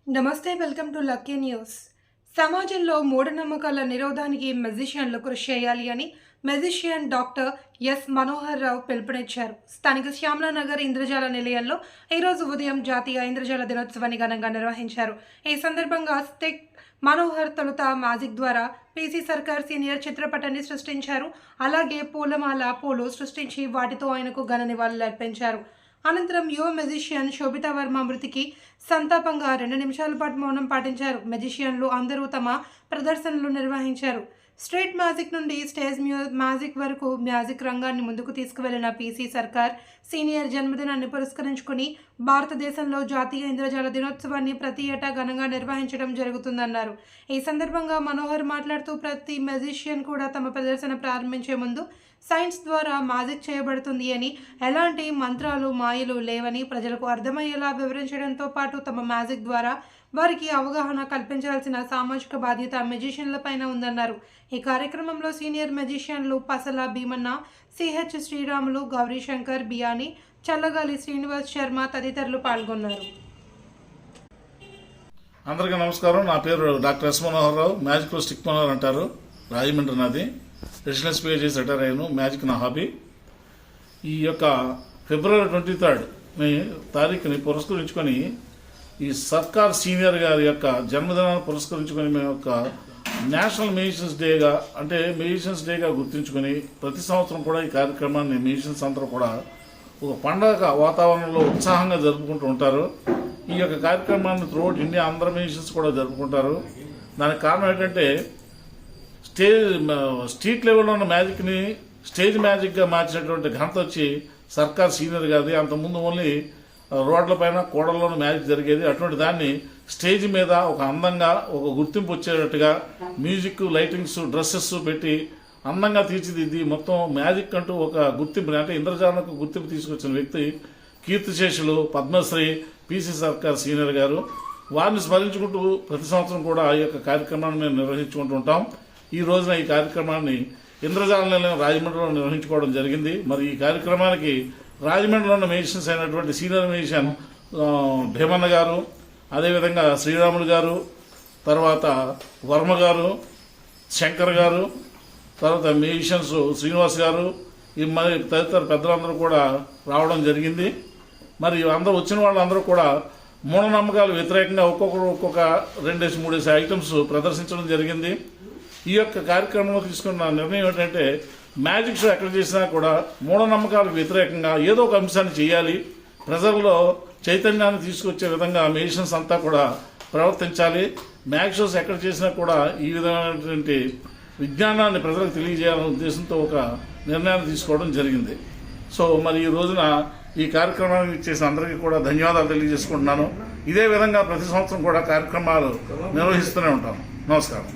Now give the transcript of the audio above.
నమస్తే, welcome to lucky news. సమాజంలో మూఢనమ్మకాల నిరోధానికి మెజిషియన్లు కృషి చేయాలి అని మెజిషియన్ డాక్టర్ ఎస్ మనోహర్ రావు పిలుపునిచ్చారు. స్థానిక శ్యామలానగర్ ఇంద్రజాల నిలయంలో ఈరోజు ఉదయం జాతీయ ఇంద్రజాల దినోత్సవాన్ని ఘనంగా నిర్వహించారు. ఈ సందర్భంగా స్టెక్ మనోహర్ తొలుత మ్యాజిక్ ద్వారా పీసీ సర్కార్ సీనియర్ చిత్రపటాన్ని సృష్టించారు. అలాగే పూలు సృష్టించి వాటితో ఆయనకు ఘన నివాళులు అర్పించారు. అనంతరం యువ మెజిషియన్ శోభితా వర్మ మృతికి సంతాపంగా 2 నిమిషాల పాటు మౌనం పాటించారు. మెజిషియన్లు అందరూ తమ ప్రదర్శనలు నిర్వహించారు. స్ట్రీట్ మ్యాజిక్ నుండి స్టేజ్ మ్యాజిక్ వరకు మ్యాజిక్ రంగాన్ని ముందుకు తీసుకువెళ్లిన పీసీ సర్కార్ సీనియర్ జన్మదినాన్ని పురస్కరించుకుని భారతదేశంలో జాతీయ ఇంద్రజాల దినోత్సవాన్ని ప్రతి ఏటా ఘనంగా నిర్వహించడం జరుగుతుందన్నారు. ఈ సందర్భంగా మనోహర్ మాట్లాడుతూ ప్రతి మెజిషియన్ కూడా తమ ప్రదర్శన ప్రారంభించే ముందు సైన్స్ ద్వారా మ్యాజిక్ చేయబడుతుంది అని, ఎలాంటి మంత్రాలు మాయలు లేవని ప్రజలకు అర్థమయ్యేలా వివరించడంతో పాటు తమ మ్యాజిక్ ద్వారా వారికి అవగాహన కల్పించాల్సిన సామాజిక బాధ్యత మెజిషియన్లపైన ఉందన్నారు. ఈ కార్యక్రమంలో సీనియర్ మెజిషియన్లు పసల భీమన్న, సిహెచ్ శ్రీరాములు, గౌరీశంకర్, బియాని, చల్లగాలి శ్రీనివాస్ శర్మ తదితరులు పాల్గొన్నారు. అందరికీ నమస్కారం. నా పేరు డాక్టర్ ఎస్ మనోహర్ రావు. మ్యాజిక్ లో స్టిక్ మనోహర్ అంటారు. రాజమండ్రి నాది. రెసిడెన్స్ పే చేసి రిటైర్ అయ్యాను. మ్యాజిక్ నా హాబీ. ఈ యొక్క ఫిబ్రవరి 23 తారీఖుని పురస్కరించుకొని ఈ సర్కార్ సీనియర్ గారి యొక్క జన్మదినాన్ని పురస్కరించుకొని మేము యొక్క నేషనల్ మ్యూజిషియన్స్ డేగా, అంటే మ్యూజిషియన్స్ డేగా గుర్తించుకొని ప్రతి సంవత్సరం కూడా ఈ కార్యక్రమాన్ని మ్యూజిషియన్స్ అందరూ కూడా ఒక పండగ వాతావరణంలో ఉత్సాహంగా జరుపుకుంటూ ఉంటారు. ఈ యొక్క కార్యక్రమాన్ని త్రూఅవుట్ ఇండియా అందరు మ్యూజిషియన్స్ కూడా జరుపుకుంటారు. దానికి కారణం ఏంటంటే స్ట్రీట్ లెవెల్లో ఉన్న మ్యాజిక్ని స్టేజ్ మ్యాజిక్గా మార్చినటువంటి ఘనత వచ్చి సర్కార్ సీనియర్ గారిది. అంతకుముందు ఓన్లీ రోడ్లపైన కోడల్లోనూ మ్యాజిక్ జరిగేది. అటువంటి దాన్ని స్టేజ్ మీద ఒక అందంగా ఒక గుర్తింపు వచ్చేటట్టుగా మ్యూజిక్, లైటింగ్స్, డ్రెస్సెస్ పెట్టి అందంగా తీర్చిదిద్ది మొత్తం మ్యాజిక్ అంటూ ఒక గుర్తింపుని, అంటే ఇంద్రజాలకు గుర్తింపు తీసుకొచ్చిన వ్యక్తి కీర్తిశేషులు పద్మశ్రీ పీసీ సర్కార్ సీనియర్ గారు. వారిని స్మరించుకుంటూ ప్రతి సంవత్సరం కూడా ఈ యొక్క కార్యక్రమాన్ని మేము నిర్వహించుకుంటూ ఉంటాం. ఈ రోజున ఈ కార్యక్రమాన్ని ఇంద్రజాల నిలయం రాజమండ్రిలో నిర్వహించుకోవడం జరిగింది. మరి ఈ కార్యక్రమానికి రాజమండ్రిలో ఉన్న మ్యూజిషియన్స్ అయినటువంటి సీనియర్ మ్యూజిషియన్ భీమన్న గారు, అదేవిధంగా శ్రీరాములు గారు, తర్వాత వర్మ గారు, శంకర్ గారు, తర్వాత మ్యూజిషియన్స్ శ్రీనివాస్ గారు, ఈ మరి తదితర పెద్దలందరూ కూడా రావడం జరిగింది. మరి అందరూ వచ్చిన వాళ్ళందరూ కూడా మూఢనమ్మకాలు వ్యతిరేకంగా ఒక్కొక్కరు ఒక్కొక్క 2-3 ఐటమ్స్ ప్రదర్శించడం జరిగింది. ఈ యొక్క కార్యక్రమంలో తీసుకున్న నిర్ణయం ఏంటంటే మ్యాజిక్ షో ఎక్కడ చేసినా కూడా మూఢనమ్మకాలకు వ్యతిరేకంగా ఏదో ఒక అంశాన్ని చేయాలి, ప్రజల్లో చైతన్యాన్ని తీసుకొచ్చే విధంగా మ్యూజిషియన్స్ అంతా కూడా ప్రవర్తించాలి. మ్యాజిక్ షోస్ ఎక్కడ చేసినా కూడా ఈ విధమైనటువంటి విజ్ఞానాన్ని ప్రజలకు తెలియజేయాలనే ఉద్దేశంతో ఒక నిర్ణయాన్ని తీసుకోవడం జరిగింది. సో మరి ఈ రోజున ఈ కార్యక్రమానికి చేసిన అందరికీ కూడా ధన్యవాదాలు తెలియజేసుకుంటున్నాను. ఇదే విధంగా ప్రతి సంవత్సరం కూడా కార్యక్రమాలు నిర్వహిస్తూనే ఉంటాను. నమస్కారం.